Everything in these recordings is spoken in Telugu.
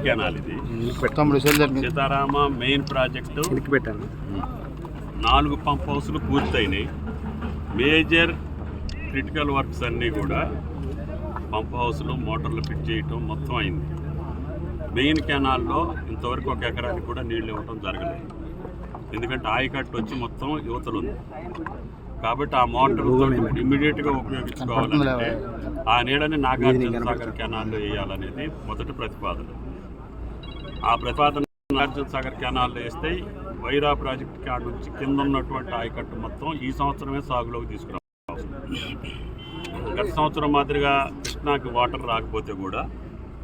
కెనాల్ ఇది సీతారామ మెయిన్ ప్రాజెక్టు 4 పంప్ హౌస్లు పూర్తయినాయి. మేజర్ క్రిటికల్ వర్క్స్ అన్నీ కూడా పంప్ హౌస్లు మోటార్లు ఫిట్ చేయటం మొత్తం అయింది. మెయిన్ కెనాల్లో ఇంతవరకు 1 ఎకరానికి కూడా నీళ్ళు ఇవ్వటం జరగలేదు. ఎందుకంటే ఆయకట్టు వచ్చి మొత్తం యువతలు ఉంది కాబట్టి ఆ మోటార్లతో ఇమ్మీడియట్గా ఉపయోగించుకోవాలంటే ఆ నీళ్ళని నాగార్జున సాగర్ కెనాల్లో వేయాలనేది మొదటి ప్రతిపాదన. ఆ ప్రతిపాదన నాగార్జున సాగర్ కెనాల్లో వేస్తే వైరా ప్రాజెక్టు కాడ నుంచి కింద ఉన్నటువంటి ఆయకట్టు మొత్తం ఈ సంవత్సరమే సాగులోకి తీసుకురావాలి. గత సంవత్సరం మాదిరిగా కృష్ణాకి వాటర్ రాకపోతే కూడా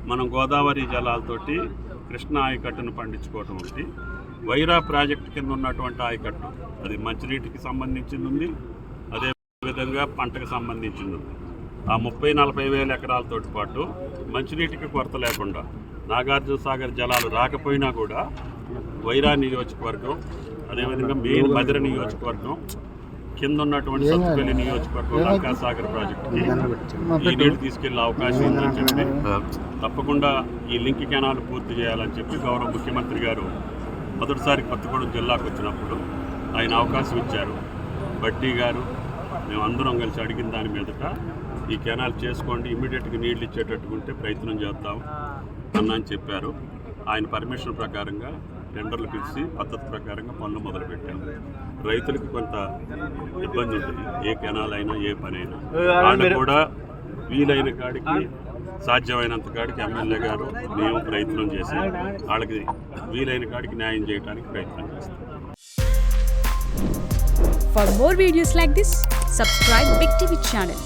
మనం గోదావరి జలాలతోటి కృష్ణా ఆయకట్టును పండించుకోవటం ఒకటి. వైరా ప్రాజెక్టు కింద ఉన్నటువంటి ఆయకట్టు అది మంచినీటికి సంబంధించింది ఉంది, అదేవిధంగా పంటకు సంబంధించింది ఉంది. ఆ 30-40 వేల ఎకరాలతో పాటు మంచినీటికి కొరత లేకుండా నాగార్జున సాగర్ జలాలు రాకపోయినా కూడా వైరా నియోజకవర్గం, అదేవిధంగా మెయిన్ మధిర నియోజకవర్గం, కింద ఉన్నటువంటి సత్తుపల్లి నియోజకవర్గం లంకాసాగర్ ప్రాజెక్టుకి ఈ నీళ్లు తీసుకెళ్లే అవకాశం ఉందని చెప్పి తప్పకుండా ఈ లింక్ కెనాల్ పూర్తి చేయాలని చెప్పి గౌరవ ముఖ్యమంత్రి గారు మొదటిసారి కొత్తగూడెం జిల్లాకు వచ్చినప్పుడు ఆయన అవకాశం ఇచ్చారు. బట్టి గారు మేమందరం కలిసి అడిగిన దాని మీదట ఈ కెనాల్ చేసుకోండి, ఇమ్మీడియట్గా నీళ్లు ఇచ్చేటట్టుకుంటే ప్రయత్నం చేద్దాం అని చెప్పారు. ఆయన పర్మిషన్ ప్రకారంగా టెండర్లు పిలిచి పద్ధతి ప్రకారంగా పనులు మొదలుపెట్టాము. రైతులకు కొంత ఇబ్బంది ఉంటుంది, ఏ కెనాల్ అయినా ఏ పని అయినా. వాళ్ళు కూడా వీలైన కాడికి సాధ్యమైనంత కాడికి ఎమ్మెల్యే గారు మేము ప్రయత్నం చేసి వాళ్ళకి వీలైన కాడికి న్యాయం చేయడానికి ప్రయత్నం చేస్తాం. For more videos like this, subscribe Big TV channel.